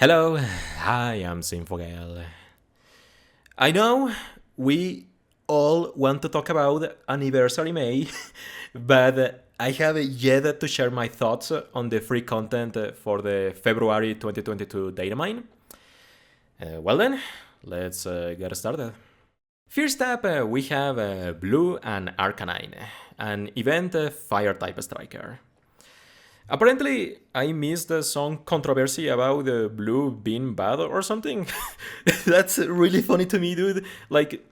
Hello, I am Zinfogel. I know we all want to talk about Anniversary May, but I have yet to share my thoughts on the free content for the February 2022 Datamine. Well then, let's get started. First up, we have Blue and Arcanine, an event Fire-type striker. Apparently, I missed some controversy about the blue being bad or something. That's really funny to me, dude. Like,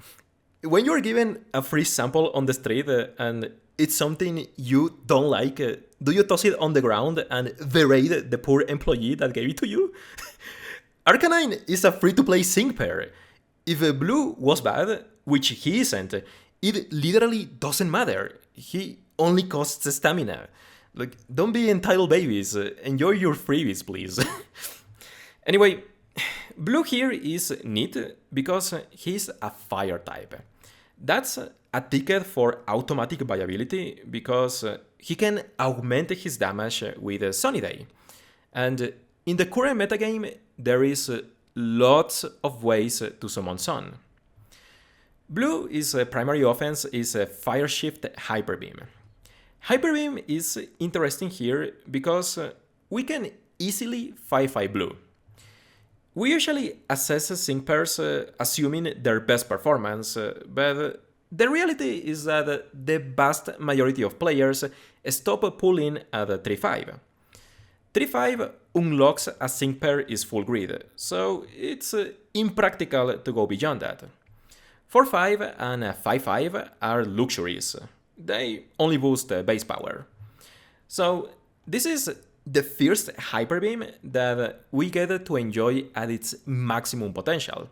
when you're given a free sample on the street and it's something you don't like, do you toss it on the ground and berate the poor employee that gave it to you? Arcanine is a free-to-play sync pair. If blue was bad, which he isn't, it literally doesn't matter. He only costs stamina. Like, don't be entitled babies. Enjoy your freebies, please. Anyway, Blue here is neat because he's a fire type. That's a ticket for automatic viability because he can augment his damage with Sunny Day. And in the current metagame, there is lots of ways to summon Sun. Blue's primary offense is Fire Shift Hyper Beam. Hyper Beam is interesting here because we can easily 5-5 Blue. We usually assess sync pairs assuming their best performance, but the reality is that the vast majority of players stop pulling at 3-5. 3-5 unlocks a sync pair is full grid, so it's impractical to go beyond that. 4-5 and 5-5 are luxuries. They only boost base power. So this is the first Hyper Beam that we get to enjoy at its maximum potential.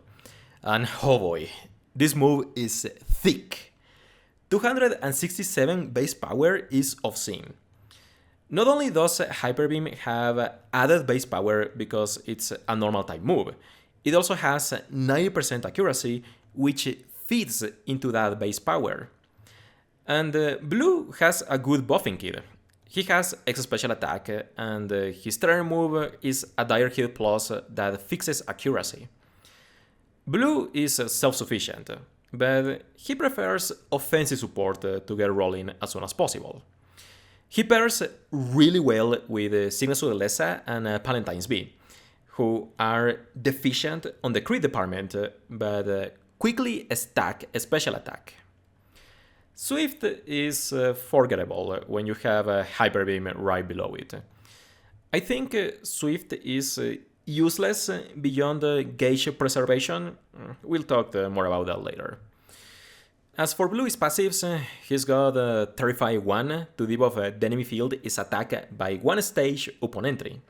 And oh boy, this move is thick. 267 base power is obscene. Not only does Hyper Beam have added base power because it's a normal type move, it also has 90% accuracy, which fits into that base power. And Blue has a good buffing kit. He has X special attack, and his turn move is a Dire Hit Plus that fixes accuracy. Blue is self-sufficient, but he prefers offensive support to get rolling as soon as possible. He pairs really well with Signature and Palentine's Bee, who are deficient on the crit department, but quickly stack a special attack. Swift is forgettable when you have a Hyper Beam right below it. I think Swift is useless beyond gauge preservation. We'll talk more about that later. As for Blue's passives, he's got Terrify 1 to debuff the enemy field is attacked by one stage upon entry.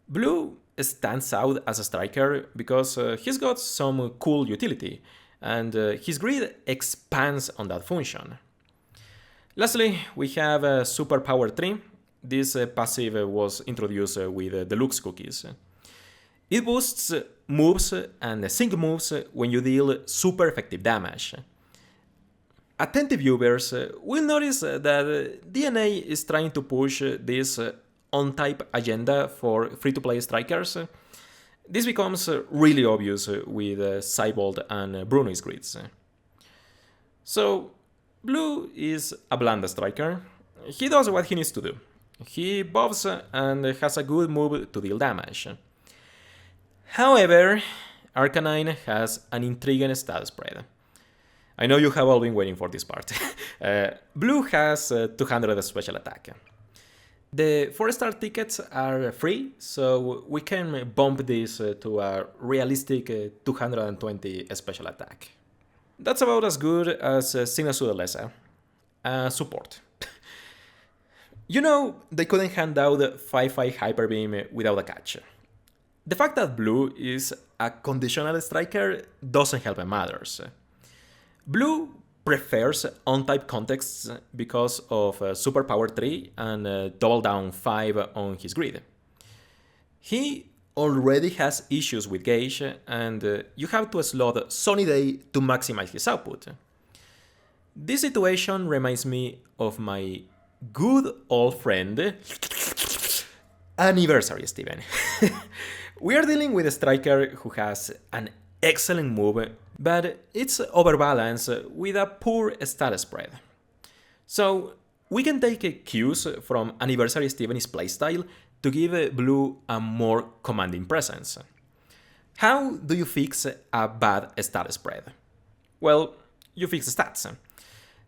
Blue stands out as a striker because he's got some cool utility, and his grid expands on that function. Lastly, we have Super Power 3. This passive was introduced with Deluxe cookies. It boosts moves and sync moves when you deal super effective damage. Attentive viewers will notice that DNA is trying to push this on-type agenda for free-to-play strikers. This becomes really obvious with Siebold and Bruno's grids. So, Blue is a bland striker. He does what he needs to do. He buffs and has a good move to deal damage. However, Arcanine has an intriguing stat spread. I know you have all been waiting for this part. Blue has 200 special attack. The 4-star tickets are free, so we can bump this to a realistic 220 special attack. That's about as good as Signature Lesa. Support. You know, they couldn't hand out 5-5 Hyper Beam without a catch. The fact that Blue is a conditional striker doesn't help matters. Blue prefers on-type contexts because of Super Power 3 and Double Down 5 on his grid. He already has issues with gauge, and you have to slot Sunny Day to maximize his output. This situation reminds me of my good old friend Anniversary Steven. We are dealing with a striker who has an excellent move, but it's overbalanced with a poor stat spread. So we can take cues from Anniversary Steven's playstyle to give Blue a more commanding presence. How do you fix a bad stat spread? Well, you fix stats.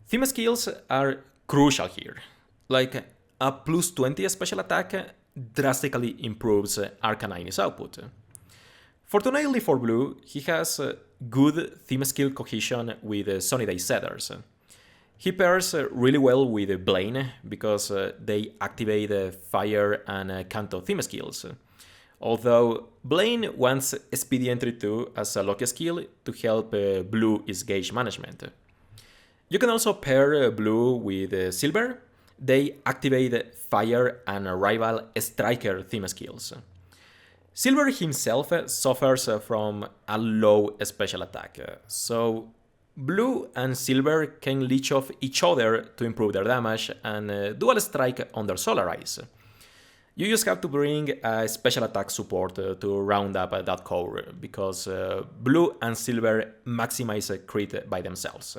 Theme skills are crucial here, like a plus 20 special attack drastically improves Arcanine's output. Fortunately for Blue, he has good theme skill cohesion with Sunny Day Setters. He pairs really well with Blaine because they activate Fire and Kanto theme skills. Although Blaine wants Speedy Entry 2 as a lucky skill to help Blue is gauge management. You can also pair Blue with Silver. They activate Fire and Rival Striker theme skills. Silver himself suffers from a low special attack, so Blue and Silver can leech off each other to improve their damage and dual strike on their Solar Eyes. You just have to bring a special attack support to round up that core, because Blue and Silver maximize crit by themselves.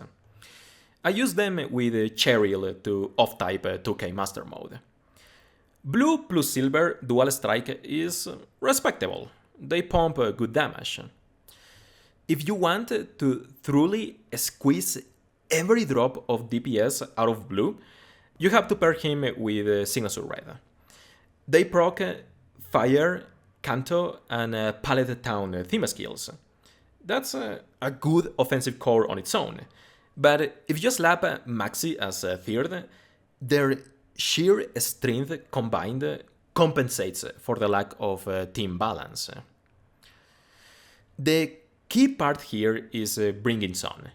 I use them with Cheryl to off-type 2K Master Mode. Blue plus Silver dual strike is respectable. They pump good damage. If you want to truly squeeze every drop of DPS out of Blue, you have to pair him with Signature Red. They proc Fire, Kanto, and Pallet Town theme skills. That's a good offensive core on its own. But if you slap Maxi as a third, their sheer strength combined compensates for the lack of team balance. The key part here is bringing Sun.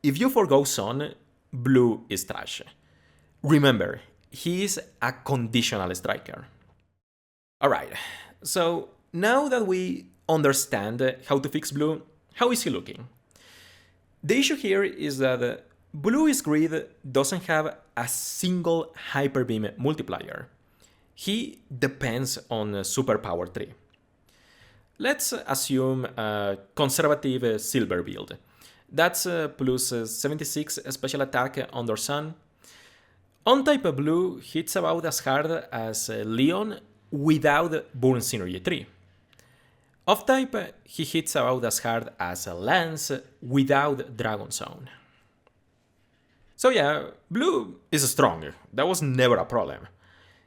If you forgo Sun, Blue is trash. Remember, he is a conditional striker. Alright, so now that we understand how to fix Blue, how is he looking? The issue here is that Blue's Grid doesn't have a single Hyper Beam multiplier. He depends on Superpower 3. Let's assume a conservative Silver build. That's plus 76 special attack under Sun. On-type Blue hits about as hard as Leon without Burn Synergy 3. Off-type, he hits about as hard as Lance without Dragon Zone. So yeah, Blue is strong, that was never a problem.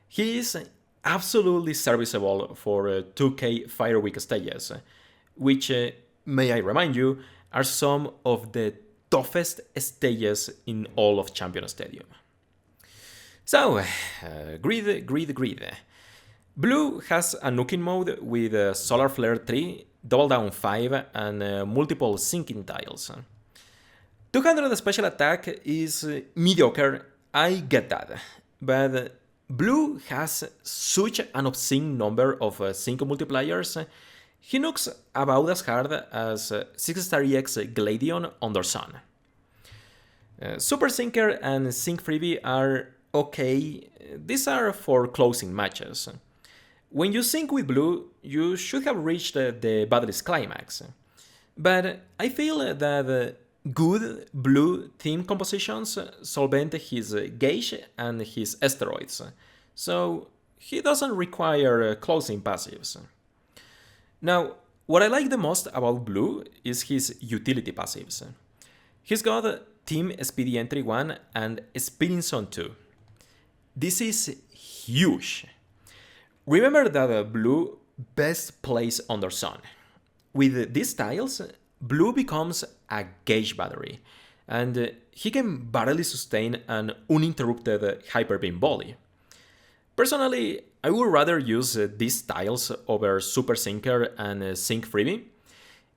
He is absolutely serviceable for 2K Fire Week stages, which, may I remind you, are some of the toughest stages in all of Champion Stadium. So, Grid. Blue has a nuking mode with Solar Flare 3, Double Down 5, and multiple sinking tiles. 200 special attack is mediocre, I get that, but Blue has such an obscene number of sync multipliers, he nukes about as hard as 6-star EX Gladion under Sun. Super Sinker and Sync Freebie are okay, these are for closing matches. When you sync with Blue, you should have reached the Battle's climax. But I feel that good Blue team compositions solvent his Gauge and his Asteroids, so he doesn't require closing passives. Now, what I like the most about Blue is his utility passives. He's got Team Speedy Entry 1 and Speeding Zone 2. This is huge. Remember that Blue best plays under Sun. With these tiles, Blue becomes a gauge battery, and he can barely sustain an uninterrupted Hyper Beam volley. Personally, I would rather use these tiles over Super Sinker and Sync Freebie.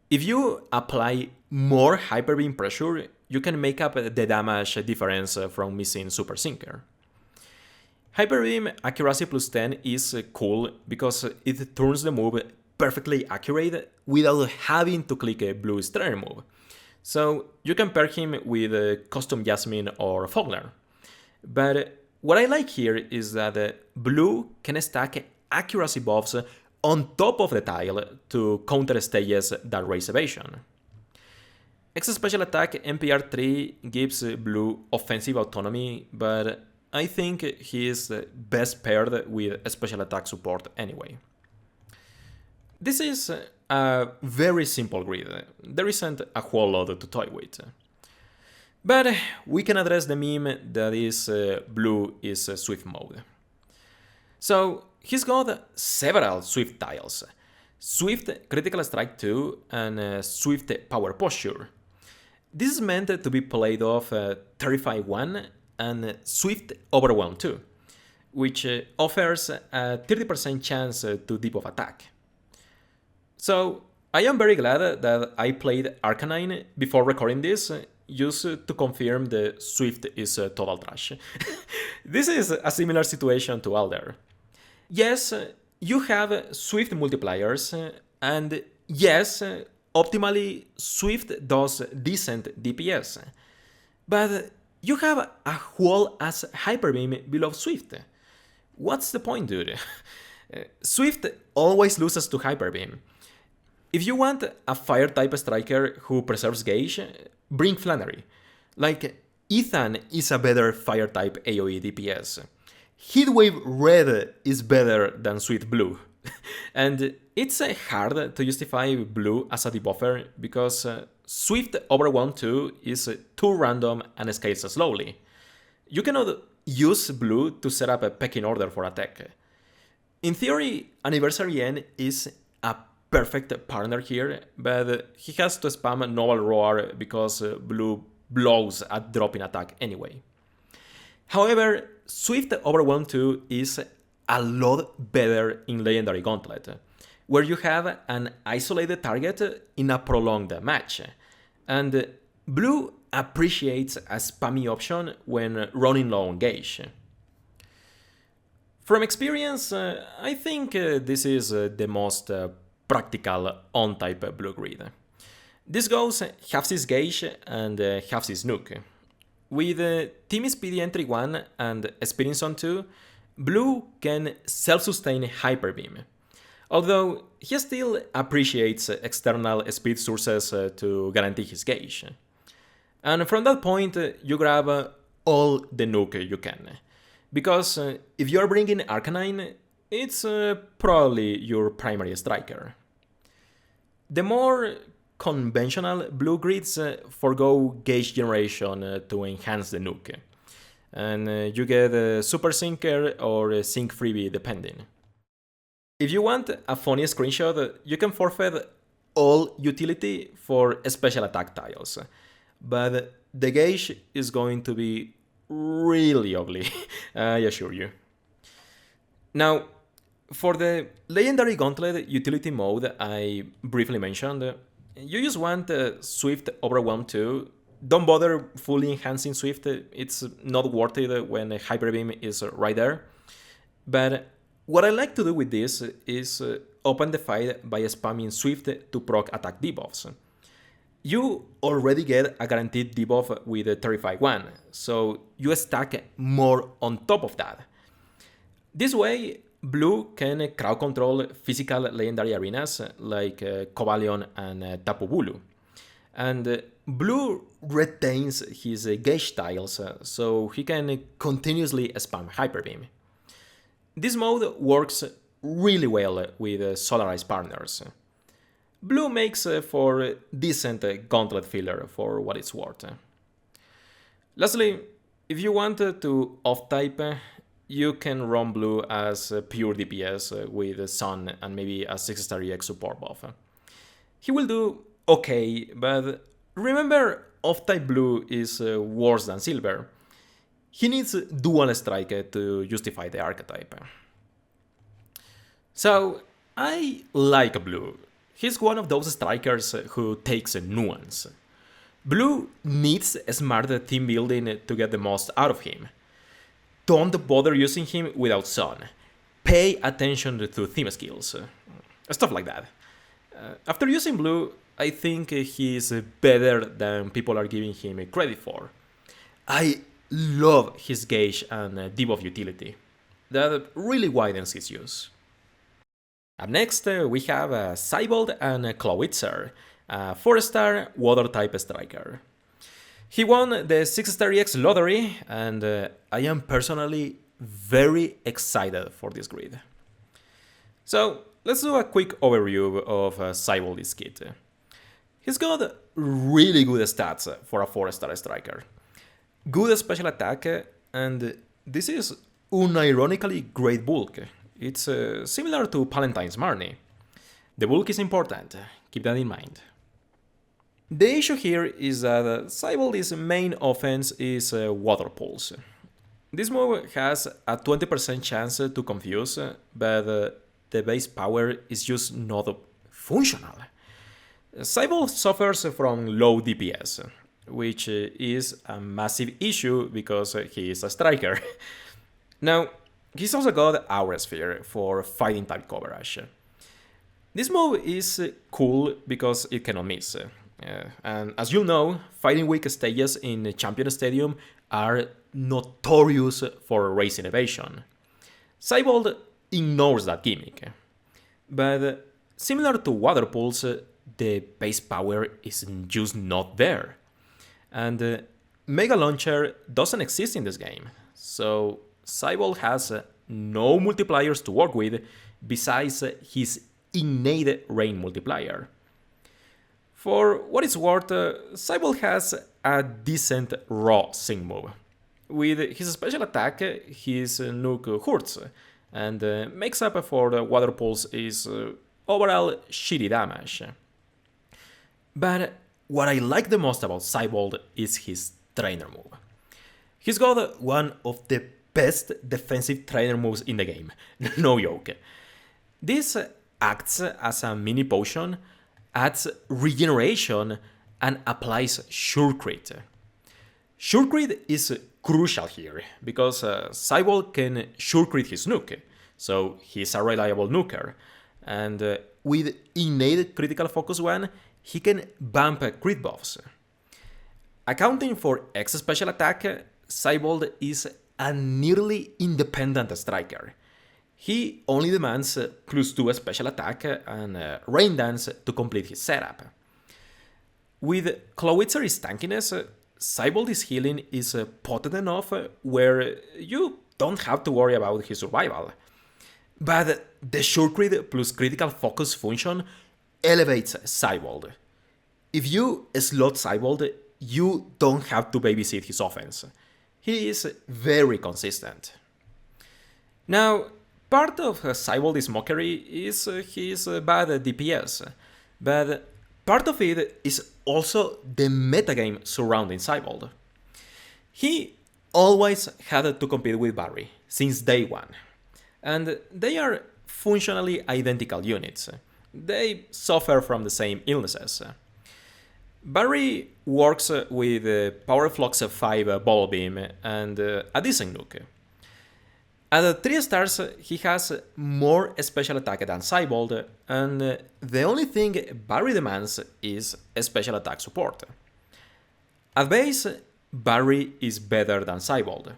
If you apply more Hyper Beam pressure, you can make up the damage difference from missing Super Sinker. Hyper Beam accuracy plus 10 is cool because it turns the move perfectly accurate without having to click a Blue's trainer move. So you can pair him with Custom Jasmine or Fogler. But what I like here is that Blue can stack accuracy buffs on top of the tile to counter stages that raise evasion. X special attack NPR3 gives Blue offensive autonomy, but I think he is best paired with special attack support anyway. This is a very simple grid, there isn't a whole lot to toy with. But we can address the meme that is Blue is Swift mode. So he's got several Swift tiles, Swift Critical Strike 2 and Swift Power Posture. This is meant to be played off Terrify 1 and Swift Overwhelm 2, which offers a 30% chance to debuff attack. So I am very glad that I played Arcanine before recording this, just to confirm the Swift is total trash. This is a similar situation to Alder. Yes, you have Swift multipliers, and yes, optimally Swift does decent DPS, but you have a whole ass Hyper Beam below Swift. What's the point, dude? Swift always loses to Hyper Beam. If you want a fire-type striker who preserves gauge, bring Flannery. Like, Ethan is a better fire-type AoE DPS. Heatwave Red is better than Swift Blue. And it's hard to justify Blue as a debuffer because Swift Overwhelm 2 is too random and scales slowly. You cannot use Blue to set up a pecking order for attack. In theory, Anniversary N is a perfect partner here, but he has to spam Noble Roar because Blue blows at dropping attack anyway. However, Swift Overwhelm 2 is a lot better in Legendary Gauntlet, where you have an isolated target in a prolonged match, and Blue appreciates a spammy option when running low on gauge. From experience, I think this is the most practical on-type Blue grid. This goes half-sys Gauge and half-sys Nuke. With Team Speedy Entry 1 and Experience on 2, Blue can self-sustain Hyper Beam, although he still appreciates external speed sources to guarantee his gauge. And from that point, you grab all the Nuke you can, because if you're bringing Arcanine, it's probably your primary striker. The more conventional Blue grids forgo gauge generation to enhance the Nuke, and you get Super Sinker or Sync Freebie depending. If you want a funny screenshot, you can forfeit all utility for special attack tiles, but the gauge is going to be really ugly, I assure you. Now, for the Legendary Gauntlet utility mode I briefly mentioned, you just want Swift Overwhelm 2. Don't bother fully enhancing Swift, it's not worth it when Hyper Beam is right there. But what I like to do with this is open the fight by spamming Swift to proc attack debuffs. You already get a guaranteed debuff with Terrify 1, so you stack more on top of that. This way, Blue can crowd control physical legendary arenas like Cobalion and Tapu Bulu. And Blue retains his gauge tiles, so he can continuously spam Hyper Beam. This mode works really well with Solarized partners. Blue makes for decent gauntlet filler for what it's worth. Lastly, if you want to off-type, you can run Blue as pure DPS with Sun and maybe a 6-star EX support buff. He will do okay, but remember off-type Blue is worse than Silver. He needs Dual Strike to justify the archetype. So, I like Blue. He's one of those strikers who takes a nuance. Blue needs smart team building to get the most out of him. Don't bother using him without Sun. Pay attention to theme skills. Stuff like that. After using Blue, I think he's better than people are giving him credit for. I love his gauge and debuff utility. That really widens his use. Up next, we have Siebold and Clawitzer, a 4-star water-type striker. He won the 6-star EX lottery, and I am personally very excited for this grid. So, let's do a quick overview of Siebold's kit. He's got really good stats for a 4-star striker. Good special attack, and this is unironically great bulk. It's similar to Palentine's Marnie. The bulk is important, keep that in mind. The issue here is that Siebold's main offense is Water Pulse. This move has a 20% chance to confuse, but the base power is just not functional. Siebold suffers from low DPS, which is a massive issue because he is a striker. Now, he's also got Aura Sphere for fighting type coverage. This move is cool because it cannot miss. And as you know, fighting weak stages in Champion Stadium are notorious for race innovation. Siebold ignores that gimmick. But similar to Water Pulse, the base power is just not there. And Mega Launcher doesn't exist in this game, so Siebold has no multipliers to work with besides his innate rain multiplier. For what it's worth, Siebold has a decent raw sync move. With his special attack, his nuke hurts, and makes up for the Water Pulse's overall shitty damage. But what I like the most about Siebold is his trainer move. He's got one of the best defensive trainer moves in the game, no joke. This acts as a mini potion, adds regeneration, and applies Sure Crit. Sure Crit is crucial here, because Siebold can Sure Crit his nuke, so he's a reliable nuker, and with innate critical focus 1, he can bump crit buffs. Accounting for X special attack, Siebold is a nearly independent striker. He only demands +2 special attack and Rain Dance to complete his setup. With Clawitzer's tankiness, Siebold's healing is potent enough where you don't have to worry about his survival. But the Sure Crit plus critical focus function elevates Siebold. If you slot Siebold, you don't have to babysit his offense. He is very consistent. Now, part of Siebold's mockery is his bad DPS, but part of it is also the metagame surrounding Siebold. He always had to compete with Barry since day one, and they are functionally identical units. They suffer from the same illnesses. Barry works with Power Flux 5 Bubble Beam and a decent nuke. At 3 stars, he has more special attack than Siebold, and the only thing Barry demands is special attack support. At base, Barry is better than Siebold.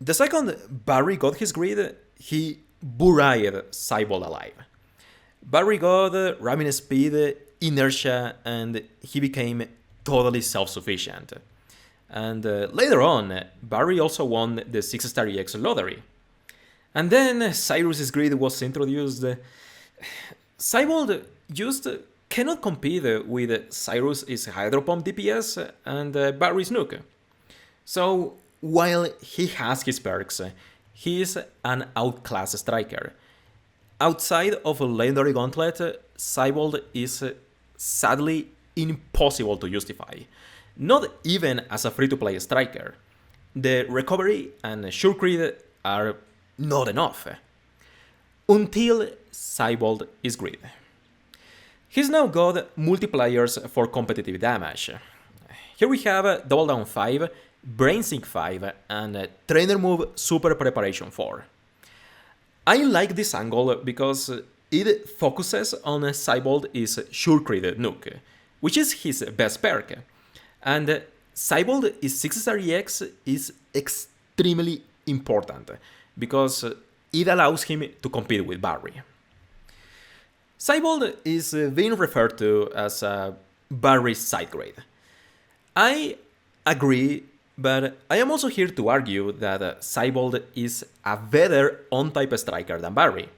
The second Barry got his grid, he buried Siebold alive. Barry got ramming speed, inertia, and he became totally self-sufficient. And later on, Barry also won the 6-star EX lottery. And then Cyrus's grid was introduced. Siebold just cannot compete with Cyrus's Hydro Pump DPS and Barry's nuke. So while he has his perks, he is an outclass striker. Outside of a Legendary Gauntlet, Siebold is sadly impossible to justify. Not even as a free-to-play striker. The recovery and Sure Crit are not enough. Until Siebold is grid. He's now got multipliers for competitive damage. Here we have Double Down 5, Brain Sync 5, and Trainer Move Super Preparation 4. I like this angle because it focuses on Siebold's Sure Crit nuke, which is his best perk. And Siebold's 6-star EX is extremely important because it allows him to compete with Barry. Siebold is being referred to as a Barry side grade. I agree, but I am also here to argue that Siebold is a better on-type striker than Barry.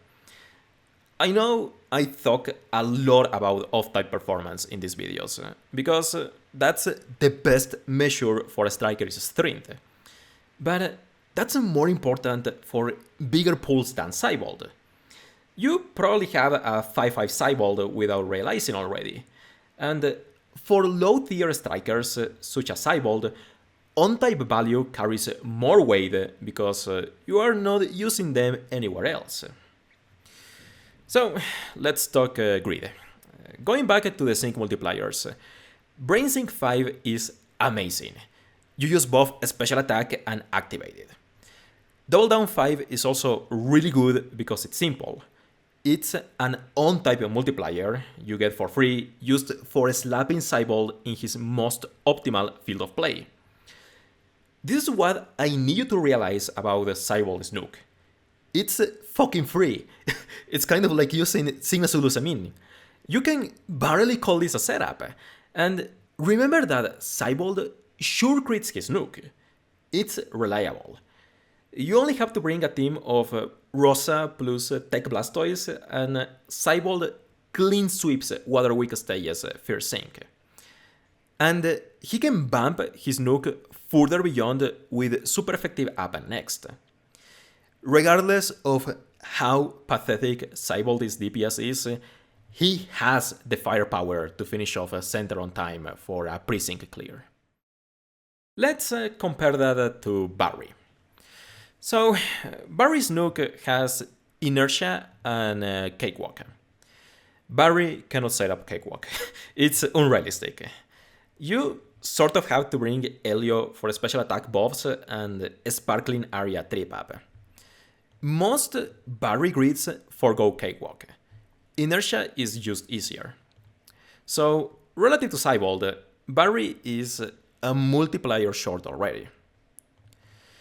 I know I talk a lot about off-type performance in these videos, because that's the best measure for a striker's strength. But that's more important for bigger pools than Siebold. You probably have a 5-5 Siebold without realizing already. And for low-tier strikers such as Siebold, on-type value carries more weight because you are not using them anywhere else. So let's talk grid. Going back to the Sync multipliers, Brain Sync 5 is amazing. You use both Special Attack and Activate it. Double Down 5 is also really good because it's simple. It's an on-type multiplier you get for free, used for slapping Siebold in his most optimal field of play. This is what I need you to realize about the Siebold Snook. It's fucking free. It's kind of like using Signasulusamine. You can barely call this a setup. And remember that Siebold sure crits his Snook. It's reliable. You only have to bring a team of Rosa plus Tech Blastoise, and Siebold clean sweeps Water Weak stages first sync. And he can bump his Snook further beyond with super effective up and next. Regardless of how pathetic Siebold's DPS is, he has the firepower to finish off a center on time for a pre-sync clear. Let's compare that to Barry. So, Barry's Snook has Inertia and Cakewalk. Barry cannot set up Cakewalk. It's unrealistic. You sort of have to bring Elio for special attack buffs and Sparkling Area trip up. Most Barry grids forgo Cakewalk. Inertia is just easier. So, relative to Siebold, Barry is a multiplier short already.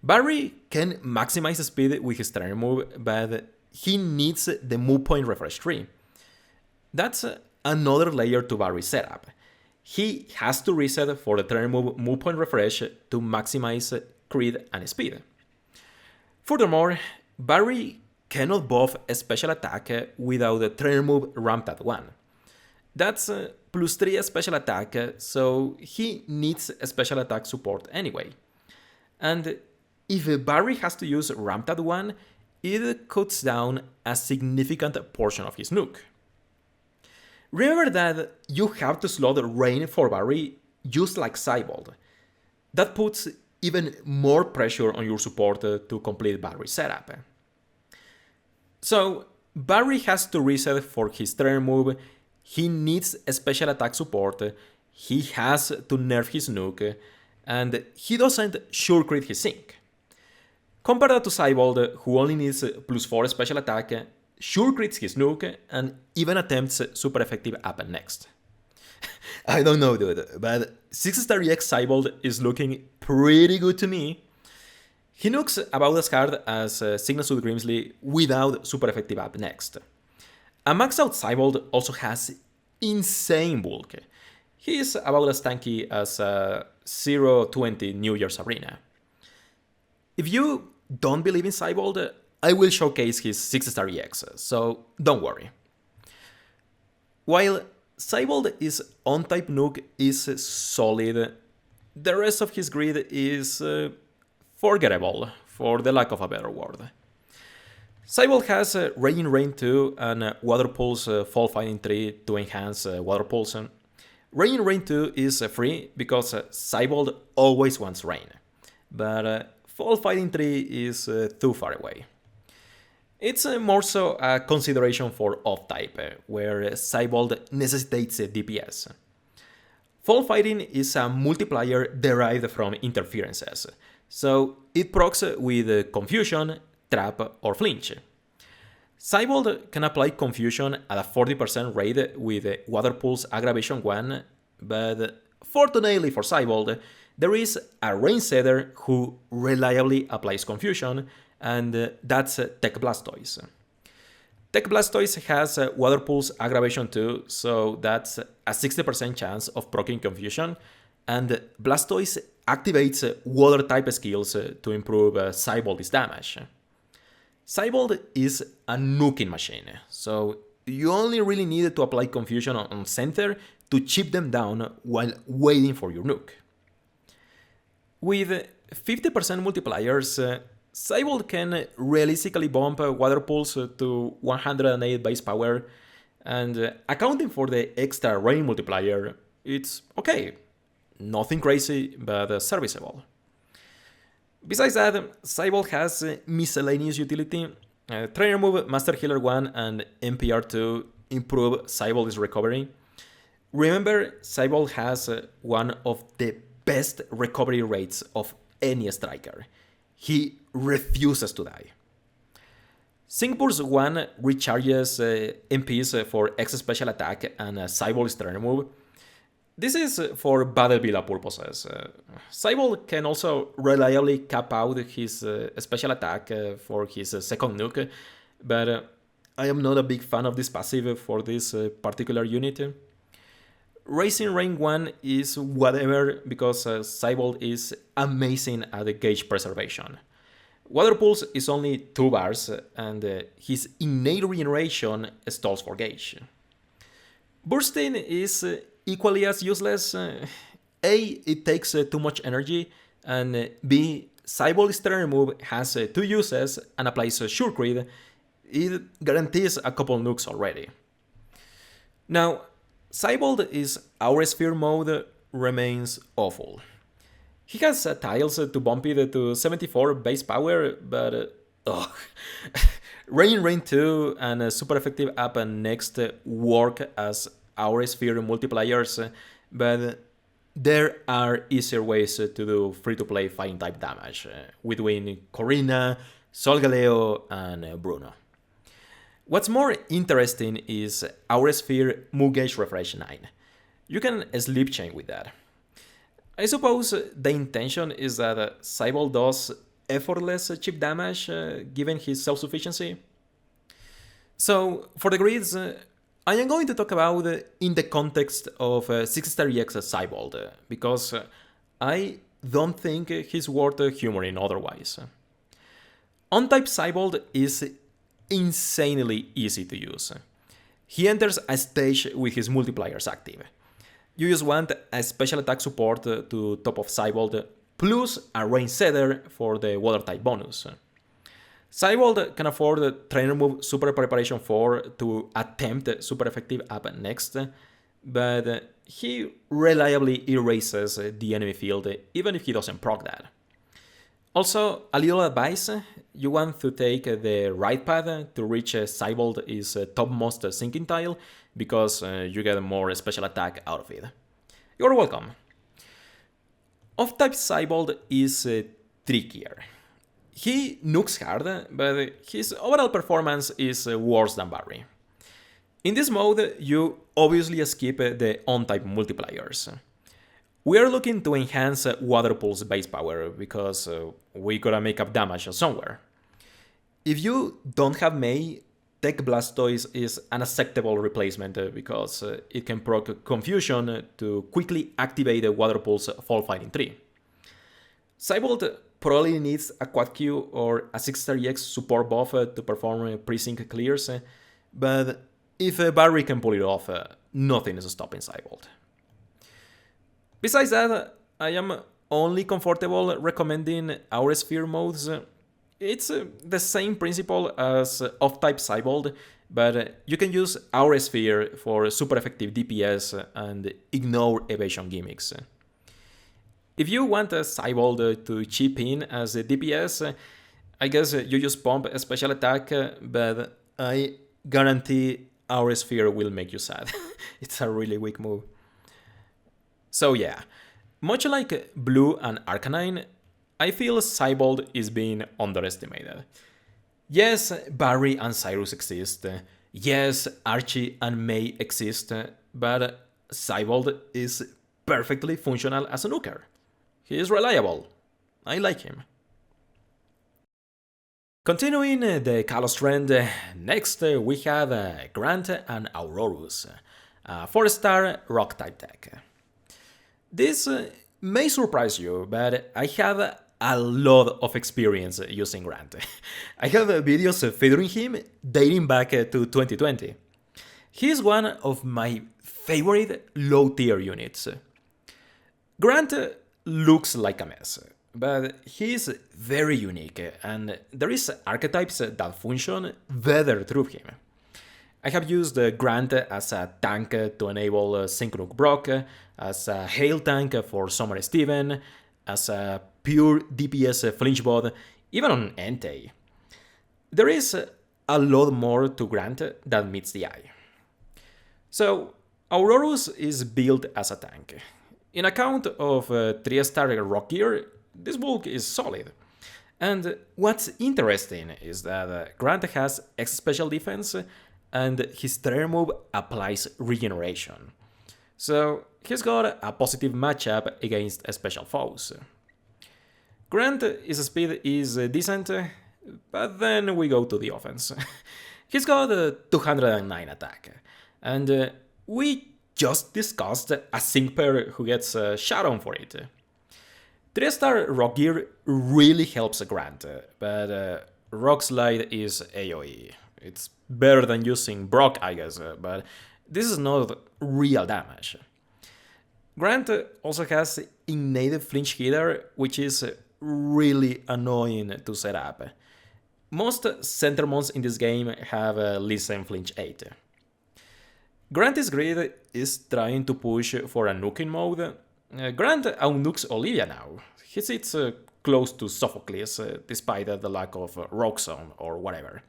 Barry can maximize speed with his trainer move, but he needs the move point refresh tree. That's another layer to Barry's setup. He has to reset for the trainer move point refresh to maximize crit and speed. Furthermore, Barry cannot buff a special attack without the trainer move ramped at 1. That's plus 3 special attack, so he needs a special attack support anyway. And if Barry has to use ramped at 1, it cuts down a significant portion of his Snook. Remember that you have to slot Rain for Barry just like Siebold. That puts even more pressure on your support to complete Barry's setup. So, Barry has to reset for his trainer move, he needs a special attack support, he has to nerf his Snook, and he doesn't sure crit his sync. Compare that to Siebold, who only needs plus 4 special attack, sure crits his Snook, and even attempts super effective up and next. I don't know, dude, but 6-star EX Siebold is looking pretty good to me. He nukes about as hard as Signasud Grimsley without super effective up next. A maxed out Siebold also has insane bulk. He is about as tanky as 0-20 New Year's Arena. If you don't believe in Siebold, I will showcase his 6-star EX, so don't worry. While Siebold is on-type nuke is solid, the rest of his grid is forgettable, for the lack of a better word. Siebold has Raging Rain 2 and Water Pulse Fall Fighting 3 to enhance Water Pulse. Raging Rain 2 is free because Siebold always wants rain, but Fall Fighting 3 is too far away. It's more so a consideration for off-type, where Siebold necessitates DPS. Fall Fighting is a multiplier derived from interferences, so it procs with Confusion, Trap, or Flinch. Siebold can apply Confusion at a 40% rate with Water Pulse Aggravation 1, but fortunately for Siebold, there is a Rain Setter who reliably applies Confusion, and that's Tech Blastoise. Tech Blastoise has Water Pulse Aggravation too, so that's a 60% chance of proccing Confusion, and Blastoise activates Water-type skills to improve Siebold's damage. Siebold is a nuking machine, so you only really need to apply Confusion on center to chip them down while waiting for your nuke. With 50% multipliers, Siebold can realistically bump Water Pulse to 108 base power, and accounting for the extra rain multiplier, it's okay. Nothing crazy, but serviceable. Besides that, Siebold has miscellaneous utility. Trainer Move, Master Healer 1, and NPR 2 improve Siebold's recovery. Remember, Siebold has one of the best recovery rates of any striker. He refuses to die. Sync Burst 1 recharges MPs for X special attack and Siebold's Trainer Move. This is for Battle Villa purposes. Siebold can also reliably cap out his special attack for his second nuke, but I am not a big fan of this passive for this particular unit. Racing Rain 1 is whatever because Siebold is amazing at gauge preservation. Water Pulse is only 2 bars, and his innate regeneration stalls for gauge. Bursting is equally as useless. A, it takes too much energy, and B, Siebold's Trainer Move has 2 uses and applies Sure Crit. It guarantees a couple nukes already. Now, Siebold's Aura Sphere mode remains awful. He has tiles to bump it to 74 base power, but Rain 2 and Super Effective Up next work as Aura Sphere multipliers, but there are easier ways to do free-to-play fighting type damage between Corina, Solgaleo, and Bruno. What's more interesting is Aura Sphere Mugage Refresh 9. You can sleep chain with that. I suppose the intention is that Siebold does effortless chip damage given his self-sufficiency. So, for the grids, I am going to talk about in the context of 6-star EX Siebold, because I don't think he's worth humoring otherwise. On-type Siebold is insanely easy to use. He enters a stage with his multipliers active. You just want a special attack support to top of Siebold, plus a range setter for the water type bonus. Siebold can afford Trainer Move Super Preparation 4 to attempt Super Effective Up next, but he reliably erases the enemy field even if he doesn't proc that. Also, a little advice, you want to take the right path to reach Siebold's topmost sinking tile, because you get more special attack out of it. You're welcome. Off-type Siebold is trickier. He nukes hard, but his overall performance is worse than Barry. In this mode, you obviously skip the on-type multipliers. We are looking to enhance Water Pulse base power, because we gotta make up damage somewhere. If you don't have May, Tech Blastoise is an acceptable replacement because it can proc Confusion to quickly activate the Water Pulse Fall Fighting 3. Siebold probably needs a Quad Q or a 6-star EX support buff to perform pre-sync clears, but if Barry can pull it off, nothing is stopping Siebold. Besides that, I am only comfortable recommending Aura Sphere modes. It's the same principle as off-type Siebold, but you can use Aura Sphere for super effective DPS and ignore evasion gimmicks. If you want a Siebold to chip in as a DPS, I guess you just pump a special attack, but I guarantee Aura Sphere will make you sad. It's a really weak move. So yeah, much like Blue and Arcanine, I feel Siebold is being underestimated. Yes, Barry and Cyrus exist. Yes, Archie and May exist, but Siebold is perfectly functional as a nuker. He is reliable. I like him. Continuing the Kalos trend, next we have Grant and Aurorus, 4-star Rock-type tech. This may surprise you, but I have a lot of experience using Grant. I have videos featuring him dating back to 2020. He's one of my favorite low-tier units. Grant looks like a mess, but he's very unique, and there is archetypes that function better through him. I have used Grant as a tank to enable Synchronous Brock, as a Hail tank for Summer Steven, as a pure DPS flinch bot, even on Entei. There is a lot more to Grant that meets the eye. So, Aurorus is built as a tank. In account of 3-star rock gear, this bulk is solid. And what's interesting is that Grant has X special defense and his terror move applies regeneration. So he's got a positive matchup against special foes. Grant's speed is decent, but then we go to the offense. He's got 209 attack, and we just discussed a sync pair who gets shot on for it. 3-star rock gear really helps Grant, but Rock Slide is AoE. It's better than using Brock, I guess, but this is not real damage. Grant also has innate flinch healer, which is really annoying to set up. Most center mons in this game have Listen Flinch 8. Grant's grid is trying to push for a nuking mode. Grant outnukes Olivia now. He sits close to Sophocles, despite the lack of Rock Zone or whatever.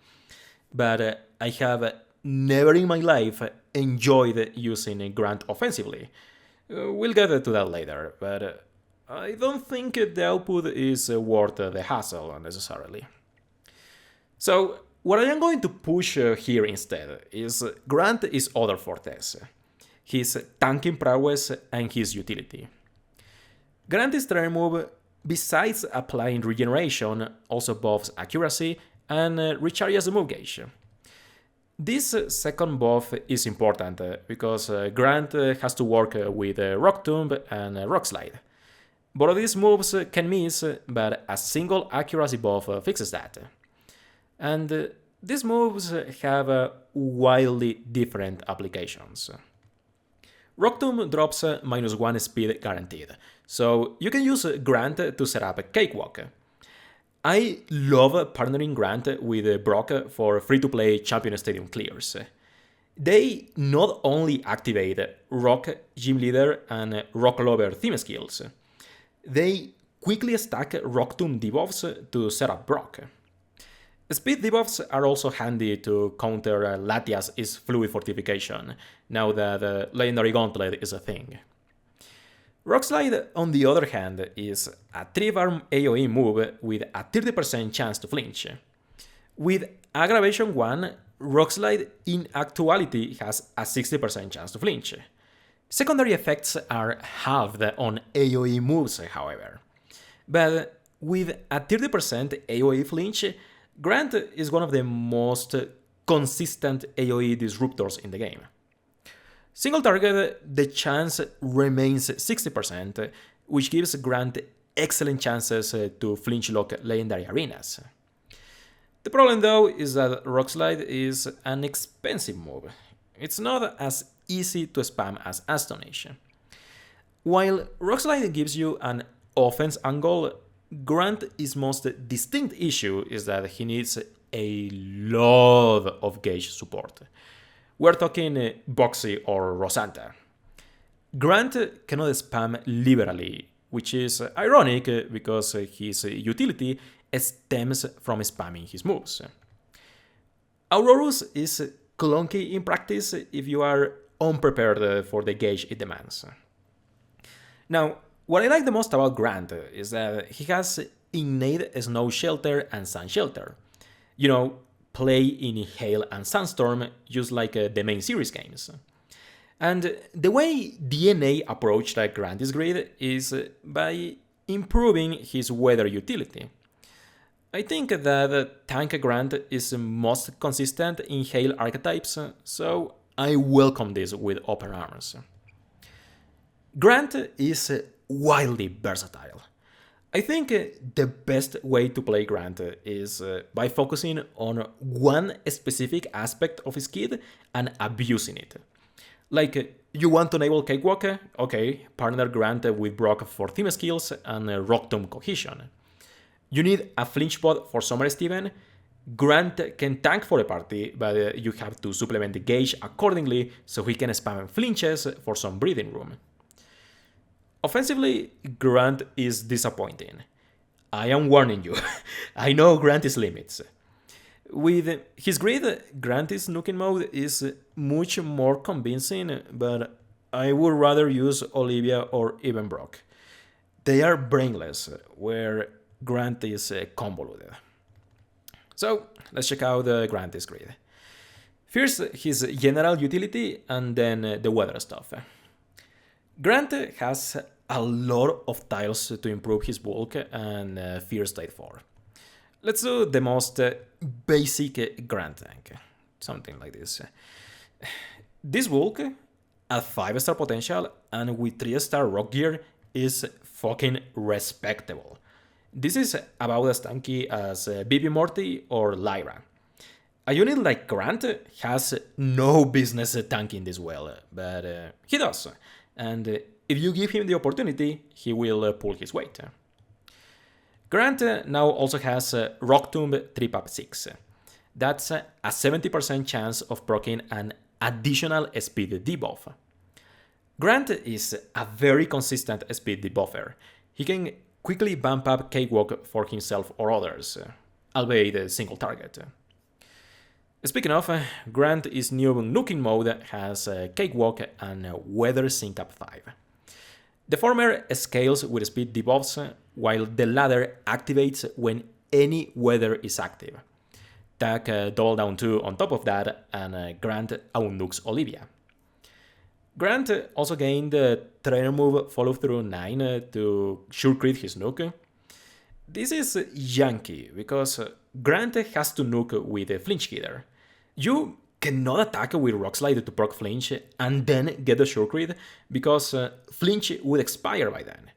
But I have never in my life enjoyed using Grant offensively. We'll get to that later, but I don't think the output is worth the hassle necessarily. So, what I am going to push here instead is Grant is other fortes, his tanking prowess and his utility. Grant's terror move, besides applying regeneration, also buffs accuracy and recharges the move gauge. This second buff is important because Grant has to work with Rock Tomb and Rock Slide. Both of these moves can miss, but a single accuracy buff fixes that. And these moves have wildly different applications. Rock Tomb drops -1 speed guaranteed, so you can use Grant to set up a Cakewalk. I love partnering Grant with Brock for free-to-play Champion Stadium clears. They not only activate Rock, Gym Leader, and Rock Lover theme skills, they quickly stack Rock Tomb debuffs to set up Brock. Speed debuffs are also handy to counter Latias' Fluid Fortification, now that Legendary Gauntlet is a thing. Rock Slide, on the other hand, is a 3-farm AoE move with a 30% chance to flinch. With Aggravation 1, Rock Slide in actuality has a 60% chance to flinch. Secondary effects are halved on AoE moves, however. But with a 30% AoE flinch, Grant is one of the most consistent AoE disruptors in the game. Single target, the chance remains 60%, which gives Grant excellent chances to flinch lock legendary arenas. The problem though is that Rock Slide is an expensive move. It's not as easy to spam as Astonish. While Rock Slide gives you an offense angle, Grant's most distinct issue is that he needs a lot of gauge support. We're talking Boxy or Rosanta. Grant cannot spam liberally, which is ironic because his utility stems from spamming his moves. Aurorus is clunky in practice if you are unprepared for the gauge it demands. Now, what I like the most about Grant is that he has innate Snow Shelter and Sun Shelter. You know, play in Hail and Sandstorm, just like the main series games. And the way DNA approached Grant's grid is by improving his weather utility. I think that Tank Grant is most consistent in Hail archetypes, so I welcome this with open arms. Grant is wildly versatile. I think the best way to play Grant is by focusing on one specific aspect of his kit and abusing it. Like, you want to enable Cakewalk? Okay, partner Grant with Brock for team skills and Rock Tomb cohesion. You need a flinch pod for Summer Steven? Grant can tank for a party, but you have to supplement the gauge accordingly so he can spam flinches for some breathing room. Offensively, Grant is disappointing. I am warning you. I know Grant is limits. With his grid, Grant's nuking mode is much more convincing, but I would rather use Olivia or even Brock. They are brainless, where Grant is convoluted. So let's check out Grant's grid. First, his general utility, and then the weather stuff. Grant has a lot of tiles to improve his bulk and Fear State 4. Let's do the most basic Grant tank. Something like this. This bulk, at 5-star potential and with 3-star rock gear, is fucking respectable. This is about as tanky as BB Morty or Lyra. A unit like Grant has no business tanking this well, but he does. And if you give him the opportunity, he will pull his weight. Grant now also has Rock Tomb 3-6. That's a 70% chance of proccing an additional speed debuff. Grant is a very consistent speed debuffer. He can quickly bump up Cakewalk for himself or others, albeit a single target. Speaking of, Grant is new nuking mode has Cakewalk and Weather Sync Up 5. The former scales with speed debuffs, while the latter activates when any weather is active. Tag Double Down 2 on top of that, and Grant outnukes Olivia. Grant also gained Trainer Move Follow Through 9 to sure crit his nuke. This is janky because Grant has to nuke with a Flinch Hitter. You cannot attack with Rock Slide to proc Flinch and then get the sure crit because Flinch would expire by then.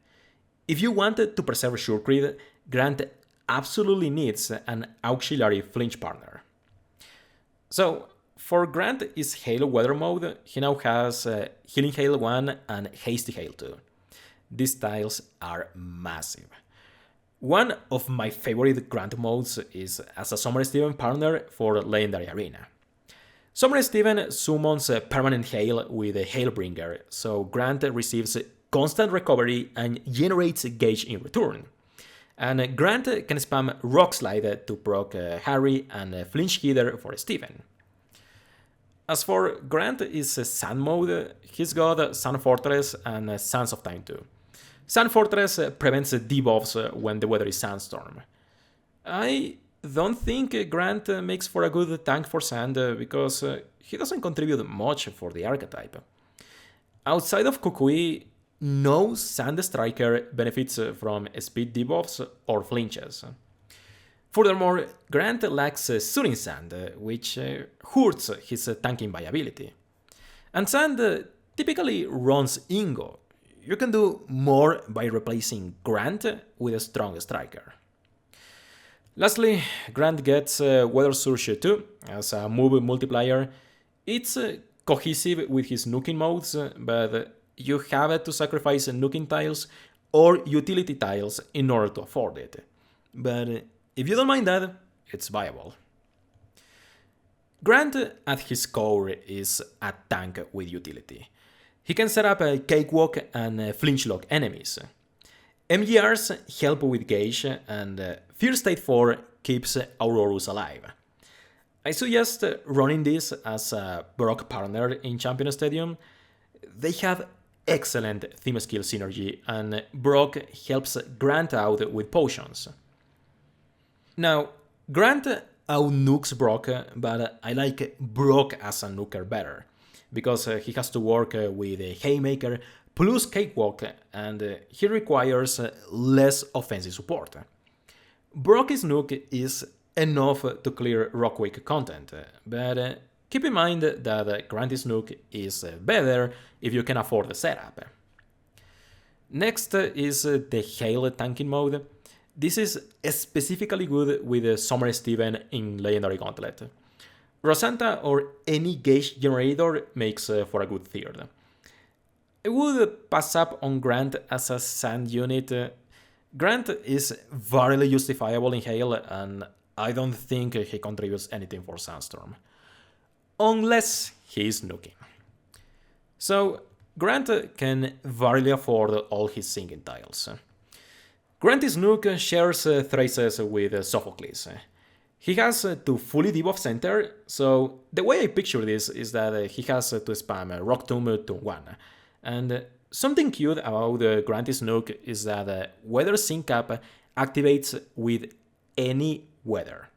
If you wanted to preserve sure crit, Grant absolutely needs an auxiliary Flinch partner. So, for Grant's Hail Weather mode, he now has Healing Hail 1 and Hasty Hail 2. These tiles are massive. One of my favorite Grant modes is as a Summer Steven partner for Legendary Arena. Summer Steven summons Permanent Hail with a Hailbringer, so Grant receives constant recovery and generates gauge in return. And Grant can spam Rock Slide to proc Harry and Flinch Hitter for Steven. As for Grant's Sand mode, he's got Sand Fortress and Sands of Time too. Sand Fortress prevents debuffs when the weather is Sandstorm. I don't think Grant makes for a good tank for Sand because he doesn't contribute much for the archetype. Outside of Kukui, no Sand Striker benefits from speed debuffs or flinches. Furthermore, Grant lacks Surin Sand, which hurts his tanking viability. And Sand typically runs Ingo. You can do more by replacing Grant with a strong striker. Lastly, Grant gets Weather Surge 2 as a move multiplier. It's cohesive with his nuking modes, but you have to sacrifice nuking tiles or utility tiles in order to afford it. But if you don't mind that, it's viable. Grant at his core is a tank with utility. He can set up a Cakewalk and Flinch Lock enemies. MGRs help with gauge, and Fear State 4 keeps Aurorus alive. I suggest running this as a Brock partner in Champion Stadium. They have excellent theme skill synergy, and Brock helps Grant out with potions. Now, Grant out-nukes Brock, but I like Brock as a nuker better, because he has to work with a Haymaker plus Cakewalk, and he requires less offensive support. Brocky's Nook is enough to clear Rockwick content, but keep in mind that Granty's Nook is better if you can afford the setup. Next is the Hail tanking mode. This is specifically good with Summer Steven in Legendary Gauntlet. Rosanta or any gauge generator makes for a good third. I would pass up on Grant as a sand unit. Grant is very justifiable in Hail, and I don't think he contributes anything for Sandstorm. Unless he's nuking. So, Grant can very afford all his singing tiles. Granty's Nook shares traces with Sophocles. He has to fully debuff center, so the way I picture this is that he has to spam Rock Tomb to 1. And something cute about Granty's Nook is that Weather Sync Up activates with any weather.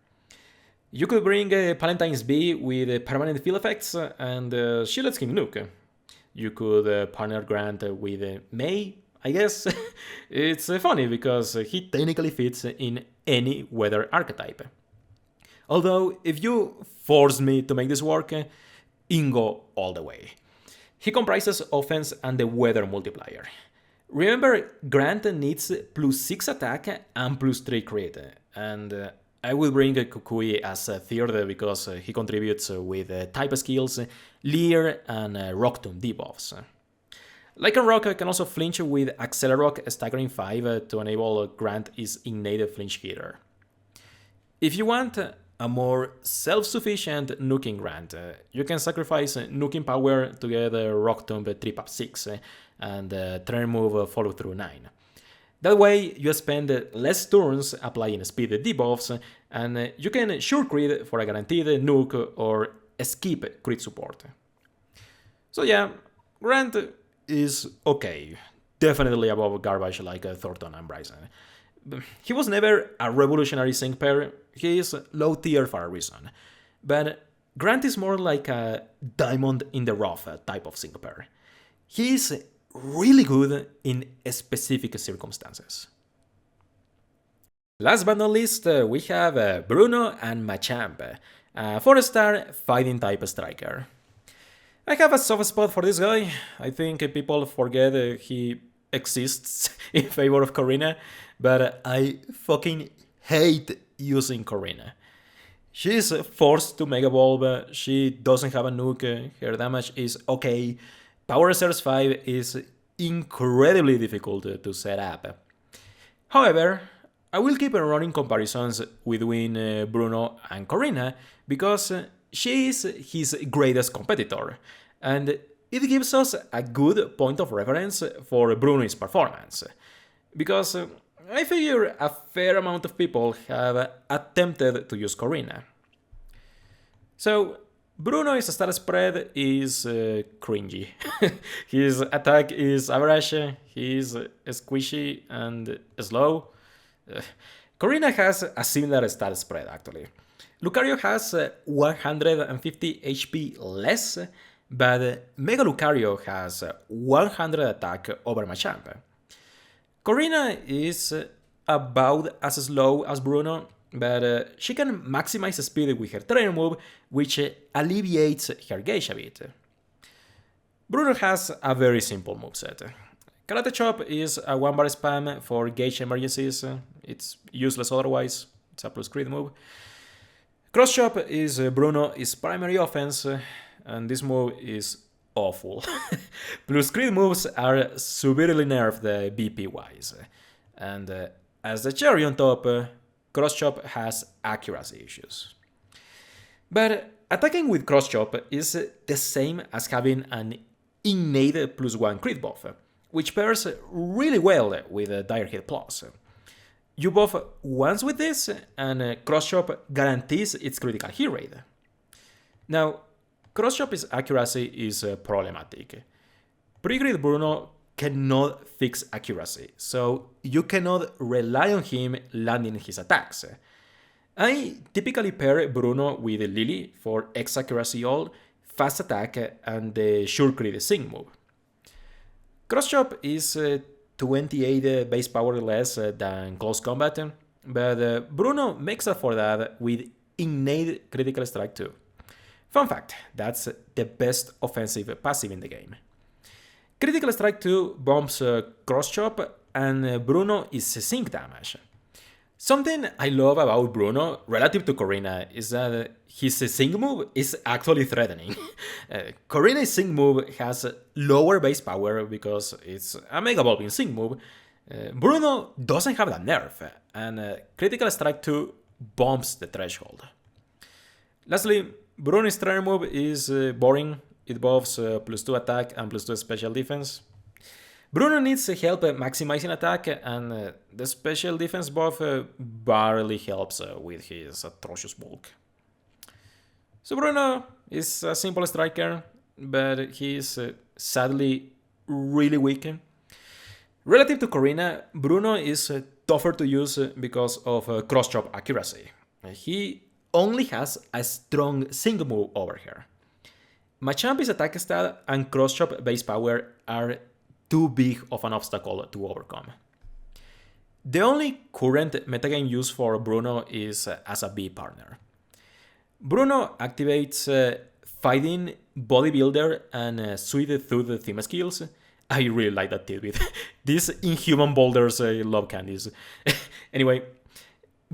You could bring Palentine's Bee with permanent field effects and she lets him nuke. You could partner Grant with May, I guess. It's funny because he technically fits in any weather archetype. Although, if you force me to make this work, Ingo all the way. He comprises offense and the weather multiplier. Remember, Grant needs +6 attack and +3 crit, and I will bring Kukui as a third because he contributes with type skills, Leer, and Rock Tomb debuffs. Lycanroc can also flinch with Accelerock staggering 5 to enable Grant his innate flinch hitter. If you want a more self-sufficient nuking Grant, you can sacrifice nuking power to get Rock Tomb trip up 6 and turn move follow through 9. That way you spend less turns applying speed debuffs and you can sure crit for a guaranteed nuke or skip crit support. So yeah, Grant is okay, definitely above garbage like Thornton and Bryson. He was never a revolutionary sync pair, he is low tier for a reason, but Grant is more like a diamond in the rough type of sync pair. He is really good in specific circumstances. Last but not least, we have Bruno and Machamp, a 4-star fighting type striker. I have a soft spot for this guy. I think people forget he exists in favor of Corina, but I fucking hate using Corina. She's forced to Mega Evolve, she doesn't have a nuke, her damage is okay, Power Reserves 5 is incredibly difficult to set up. However, I will keep running comparisons between Bruno and Corina because she is his greatest competitor, and it gives us a good point of reference for Bruno's performance. Because I figure a fair amount of people have attempted to use Corina. So, Bruno's stat spread is cringy. His attack is average, he's squishy and slow. Corina has a similar stat spread actually. Lucario has 150 HP less, but Mega Lucario has 100 attack over Machamp. Corina is about as slow as Bruno, but she can maximize speed with her trainer move, which alleviates her gauge a bit. Bruno has a very simple moveset. Karate Chop is a 1-bar spam for gauge emergencies, it's useless otherwise, it's a plus crit move. Cross Chop is Bruno's primary offense, and this move is awful. Plus crit moves are severely nerfed BP wise, and as the cherry on top, Cross Chop has accuracy issues. But attacking with Cross Chop is the same as having an innate +1 crit buff, which pairs really well with Dire Hit Plus. You buff once with this, and Cross Chop guarantees its critical hit rate. Now, Cross Chop's accuracy is problematic. Pre-crit Bruno cannot fix accuracy, so you cannot rely on him landing his attacks. I typically pair Bruno with Lily for X accuracy all, fast attack, and the sure crit sync move. Cross Chop is 28 base power less than Close Combat, but Bruno makes up for that with innate Critical Strike 2. Fun fact, that's the best offensive passive in the game. Critical Strike 2 bumps Cross Chop, and Bruno is sync damage. Something I love about Bruno relative to Corina is that his sync move is actually threatening. Corina's sync move has lower base power because it's a Mega Evolving sync move. Bruno doesn't have that nerf, and Critical Strike 2 bumps the threshold. Lastly, Bruno's trainer move is boring. It buffs +2 attack and +2 special defense. Bruno needs help maximizing attack, and the special defense buff barely helps with his atrocious bulk. So Bruno is a simple striker, but he's sadly really weak. Relative to Corina, Bruno is tougher to use because of cross-chop accuracy. He only has a strong single move over here. Machamp's attack stat and cross-chop base power are too big of an obstacle to overcome. The only current metagame use for Bruno is as a B partner. Bruno activates Fighting, Bodybuilder, and Sweet Tooth theme skills. I really like that tidbit. These inhuman boulders love candies. Anyway,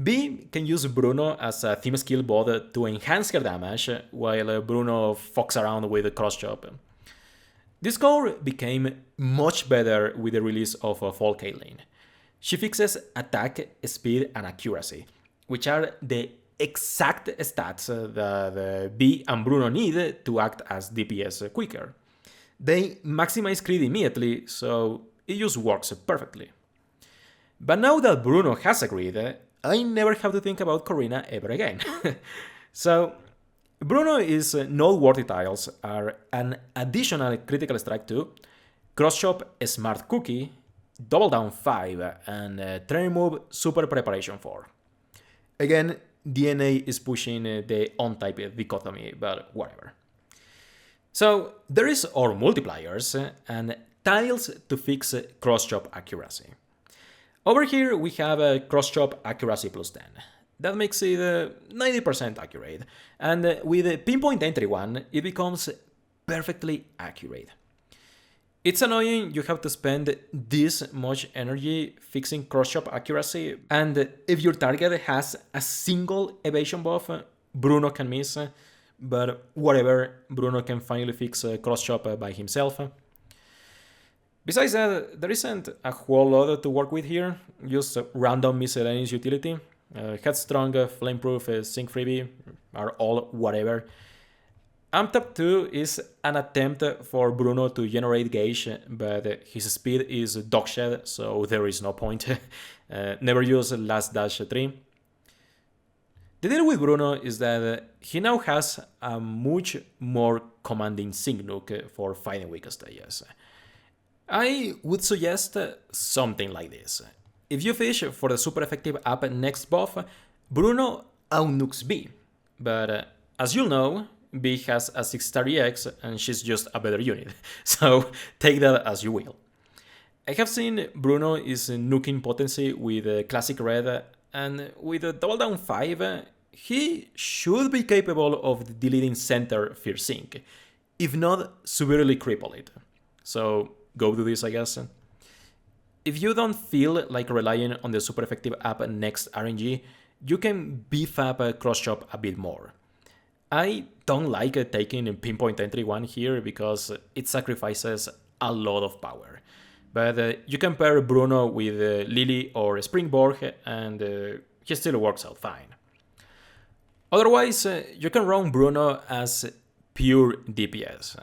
B can use Bruno as a theme skill bot to enhance her damage, while Bruno fucks around with Cross Chop. This core became much better with the release of Fall Caitlyn. She fixes attack, speed, and accuracy, which are the exact stats that B and Bruno need to act as DPS quicker. They maximize crit immediately, so it just works perfectly. But now that Bruno has a grid, I never have to think about Corina ever again. So, Bruno's noteworthy tiles are an additional Critical Strike 2, Cross Chop Smart Cookie, Double Down 5, and Train Move Super Preparation 4. Again, DNA is pushing the on-type dichotomy, but whatever. So, there is our multipliers and tiles to fix Cross Chop accuracy. Over here we have a Cross Chop accuracy +10. That makes it 90% accurate, and with Pinpoint Entry 1 it becomes perfectly accurate. It's annoying you have to spend this much energy fixing Cross Chop accuracy, and if your target has a single evasion buff, Bruno can miss, but whatever, Bruno can finally fix Cross Chop by himself. Besides that, there isn't a whole lot to work with here, just random miscellaneous utility. Headstrong, Flameproof, Sync Freebie are all whatever. Amp 2 is an attempt for Bruno to generate gauge, but his speed is dogshed, so there is no point. Never use Last Dash 3. The deal with Bruno is that he now has a much more commanding Sync Nuke for fighting weak stages. I would suggest something like this. If you fish for the super effective up next buff, Bruno out-nukes B. But as you'll know, B has a 6-star EX and she's just a better unit. So take that as you will. I have seen Bruno is nuking potency with Classic Red, and with Double Down 5, he should be capable of deleting center Fierce Sync, if not severely cripple it. So go do this, I guess. If you don't feel like relying on the super effective up next RNG, you can beef up Cross Chop a bit more. I don't like taking Pinpoint Entry 1 here because it sacrifices a lot of power. But you can pair Bruno with Lily or Springborg and he still works out fine. Otherwise, you can run Bruno as pure DPS.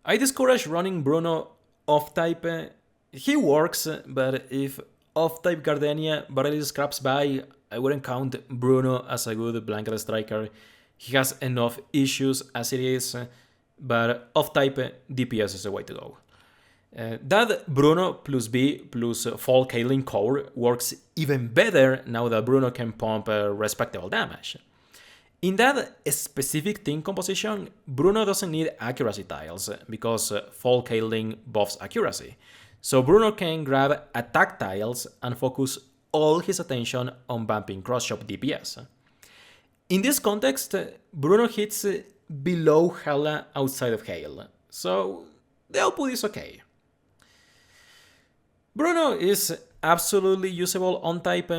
I discourage running Bruno off-type. He works, but if off-type Gardenia barely scraps by, I wouldn't count Bruno as a good blanket striker. He has enough issues as it is, but off-type DPS is the way to go. That Bruno plus B plus Fall Caitlyn core works even better now that Bruno can pump respectable damage. In that specific team composition, Bruno doesn't need accuracy tiles because Fall Caitlyn buffs accuracy. So Bruno can grab attack tiles and focus all his attention on bumping cross-shot DPS. In this context, Bruno hits below Hala outside of Hail, so the output is okay. Bruno is absolutely usable on type.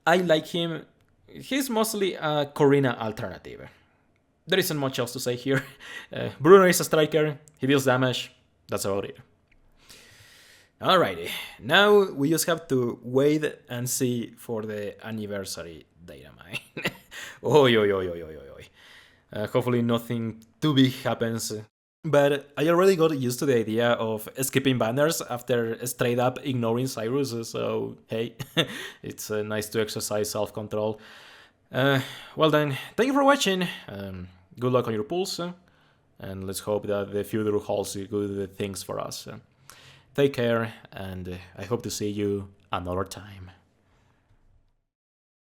I like him. He's mostly a Corina alternative. There isn't much else to say here. Bruno is a striker, he deals damage, that's about it. Alrighty, now we just have to wait and see for the anniversary Datamine. Oi, oi, oi, oi, oi, oi. Hopefully nothing too big happens. But I already got used to the idea of skipping banners after straight up ignoring Cyrus, so hey, it's nice to exercise self-control. Well then, thank you for watching, good luck on your pulls, and let's hope that the future holds good things for us. Take care, and I hope to see you another time.